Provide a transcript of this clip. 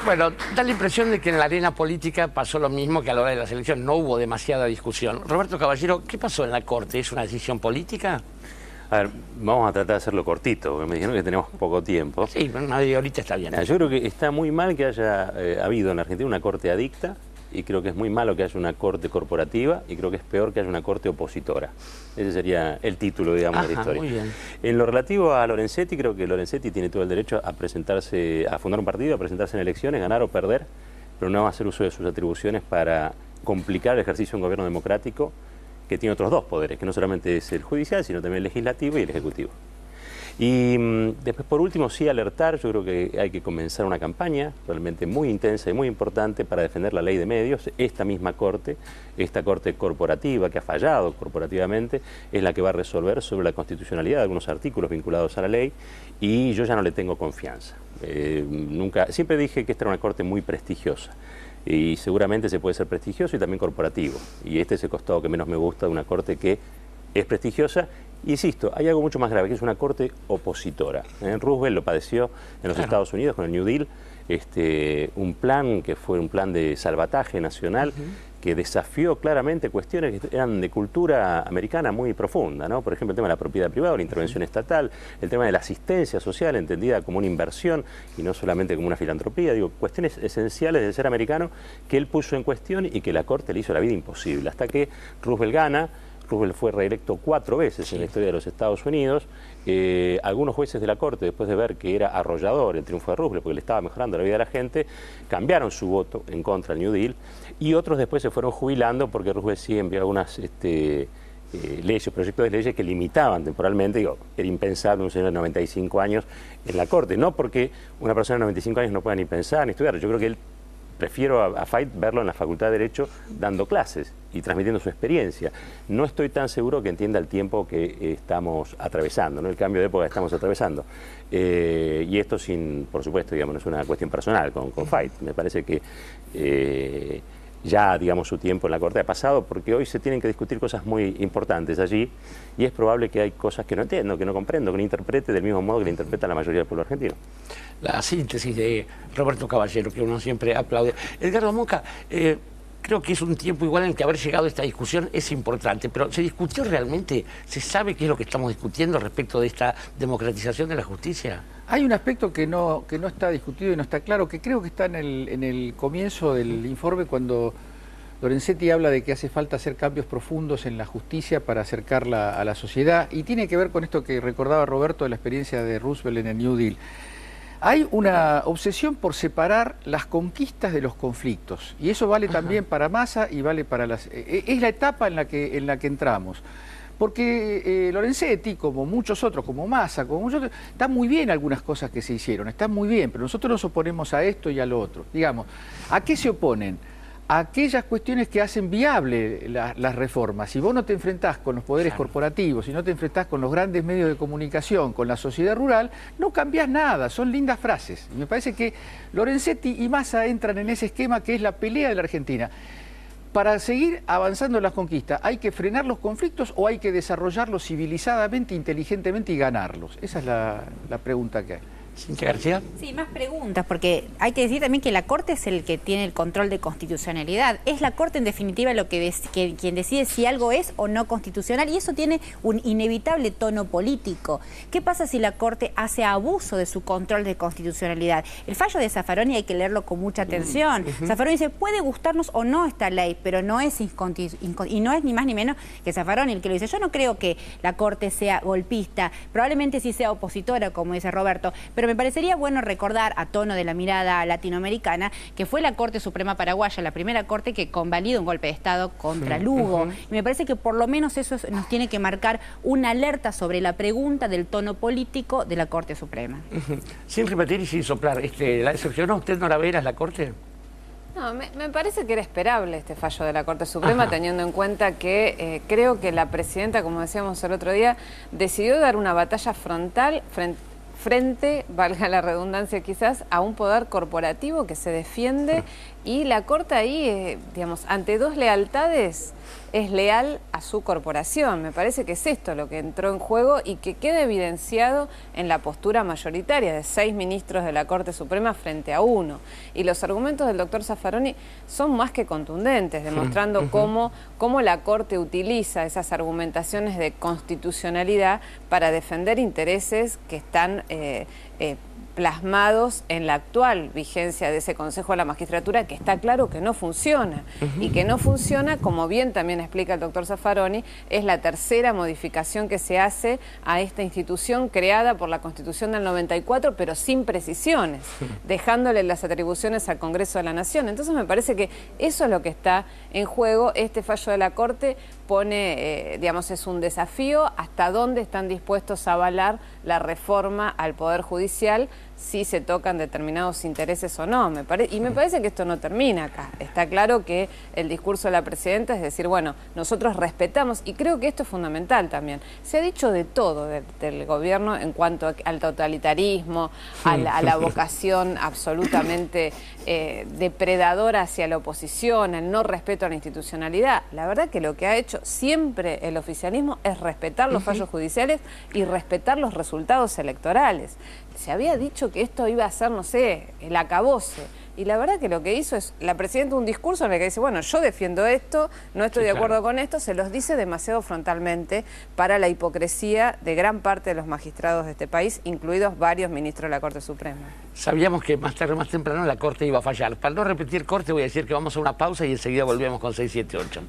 Bueno, da la impresión de que en la arena política pasó lo mismo que a la hora de la selección. No hubo demasiada discusión. Roberto Caballero, ¿qué pasó en la Corte? ¿Es una decisión política? A ver, vamos a tratar de hacerlo cortito, porque me dijeron que tenemos poco tiempo. Sí, media horita está bien. Yo creo que está muy mal que haya habido en Argentina una corte adicta, y creo que es muy malo que haya una corte corporativa, y creo que es peor que haya una corte opositora. Ese sería el título, digamos, de la historia. Muy bien. En lo relativo a Lorenzetti, creo que Lorenzetti tiene todo el derecho a presentarse, a fundar un partido, a presentarse en elecciones, ganar o perder, pero no va a hacer uso de sus atribuciones para complicar el ejercicio de un gobierno democrático que tiene otros dos poderes, que no solamente es el judicial, sino también el legislativo y el ejecutivo. Y después, por último, sí alertar. Yo creo que hay que comenzar una campaña realmente muy intensa y muy importante para defender la ley de medios. Esta misma Corte, esta Corte corporativa que ha fallado corporativamente, es la que va a resolver sobre la constitucionalidad de algunos artículos vinculados a la ley, y yo ya no le tengo confianza. Siempre dije que esta era una Corte muy prestigiosa, y seguramente se puede ser prestigioso y también corporativo, y este es el costado que menos me gusta de una Corte que es prestigiosa. Insisto, hay algo mucho más grave, que es una corte opositora. Roosevelt lo padeció en los Estados Unidos con el New Deal, un plan que fue un plan de salvataje nacional, que desafió claramente cuestiones que eran de cultura americana muy profunda, ¿no? Por ejemplo, el tema de la propiedad privada, la intervención estatal, el tema de la asistencia social, entendida como una inversión y no solamente como una filantropía, cuestiones esenciales del ser americano que él puso en cuestión y que la Corte le hizo la vida imposible, hasta que Roosevelt gana. Roosevelt fue reelecto 4 veces en la historia de los Estados Unidos. Algunos jueces de la Corte, después de ver que era arrollador el triunfo de Roosevelt, porque le estaba mejorando la vida de la gente, cambiaron su voto en contra del New Deal, y otros después se fueron jubilando porque Roosevelt sí envió algunas leyes, proyectos de leyes que limitaban temporalmente. Era impensable un señor de 95 años en la Corte, no porque una persona de 95 años no pueda ni pensar ni estudiar. Yo creo que él prefiero a Fait verlo en la Facultad de Derecho dando clases y transmitiendo su experiencia. No estoy tan seguro que entienda el tiempo que estamos atravesando, ¿no? El cambio de época que estamos atravesando. Y esto por supuesto, digamos, no es una cuestión personal con Fait. Me parece que ya, digamos, su tiempo en la Corte ha pasado, porque hoy se tienen que discutir cosas muy importantes allí, y es probable que hay cosas que no entiendo, que no comprendo, que no interprete del mismo modo que la interpreta la mayoría del pueblo argentino. La síntesis de Roberto Caballero, que uno siempre aplaude. Edgardo Moca, creo que es un tiempo igual en que haber llegado a esta discusión es importante, pero ¿se discutió realmente? ¿Se sabe qué es lo que estamos discutiendo respecto de esta democratización de la justicia? Hay un aspecto que no está discutido y no está claro, que creo que está en el comienzo del informe, cuando Lorenzetti habla de que hace falta hacer cambios profundos en la justicia para acercarla a la sociedad, y tiene que ver con esto que recordaba Roberto de la experiencia de Roosevelt en el New Deal. Hay una obsesión por separar las conquistas de los conflictos, y eso vale también para Massa y vale para las... Es la etapa en la que entramos. Porque Lorenzetti, como muchos otros, como Massa, como muchos otros, están muy bien algunas cosas que se hicieron, están muy bien, pero nosotros nos oponemos a esto y a lo otro. Digamos, ¿a qué se oponen? A aquellas cuestiones que hacen viable las reformas. Si vos no te enfrentás con los poderes corporativos, si no te enfrentás con los grandes medios de comunicación, con la sociedad rural, no cambiás nada, son lindas frases. Y me parece que Lorenzetti y Massa entran en ese esquema que es la pelea de la Argentina. Para seguir avanzando en las conquistas, ¿hay que frenar los conflictos o hay que desarrollarlos civilizadamente, inteligentemente y ganarlos? Esa es la pregunta que hay. Cintia García. Sí, más preguntas, porque hay que decir también que la Corte es el que tiene el control de constitucionalidad. Es la Corte, en definitiva, quien decide si algo es o no constitucional, y eso tiene un inevitable tono político. ¿Qué pasa si la Corte hace abuso de su control de constitucionalidad? El fallo de Zaffaroni hay que leerlo con mucha atención. Zaffaroni dice, puede gustarnos o no esta ley, pero no es y no es ni más ni menos que Zaffaroni el que lo dice. Yo no creo que la Corte sea golpista, probablemente sí sea opositora, como dice Roberto, pero me parecería bueno recordar, a tono de la mirada latinoamericana, que fue la Corte Suprema Paraguaya la primera corte que convalida un golpe de Estado contra Lugo. Y me parece que por lo menos eso nos tiene que marcar una alerta sobre la pregunta del tono político de la Corte Suprema. Sin repetir y sin soplar, ¿la decepcionó usted, Nora Veras, la Corte? No, me parece que era esperable este fallo de la Corte Suprema, teniendo en cuenta que creo que la presidenta, como decíamos el otro día, decidió dar una batalla frontal frente, valga la redundancia quizás, a un poder corporativo que se defiende y la Corte ahí, digamos, ante dos lealtades es leal a su corporación. Me parece que es esto lo que entró en juego y que queda evidenciado en la postura mayoritaria de 6 ministros de la Corte Suprema frente a 1. Y los argumentos del doctor Zaffaroni son más que contundentes, demostrando cómo la Corte utiliza esas argumentaciones de constitucionalidad para defender intereses que están plasmados en la actual vigencia de ese Consejo de la Magistratura, que está claro que no funciona. Y que no funciona, como bien también explica el doctor Zaffaroni, es la tercera modificación que se hace a esta institución creada por la Constitución del 94, pero sin precisiones, dejándole las atribuciones al Congreso de la Nación. Entonces me parece que eso es lo que está en juego. Este fallo de la Corte pone, digamos, es un desafío hasta dónde están dispuestos a avalar la reforma al Poder Judicial, si se tocan determinados intereses o no. Y me parece que esto no termina acá. Está claro que el discurso de la presidenta es decir, bueno, nosotros respetamos, y creo que esto es fundamental también. Se ha dicho de todo del gobierno en cuanto al totalitarismo, a la vocación absolutamente depredadora hacia la oposición, el no respeto a la institucionalidad. La verdad que lo que ha hecho siempre el oficialismo es respetar los fallos judiciales y respetar los resultados electorales. Se había dicho que esto iba a ser, no sé, el acabose. Y la verdad que lo que hizo es, la presidenta un discurso en el que dice, bueno, yo defiendo esto, no estoy de acuerdo con esto, se los dice demasiado frontalmente para la hipocresía de gran parte de los magistrados de este país, incluidos varios ministros de la Corte Suprema. Sabíamos que más tarde o más temprano la Corte iba a fallar. Para no repetir Corte voy a decir que vamos a una pausa y enseguida volvemos con 678.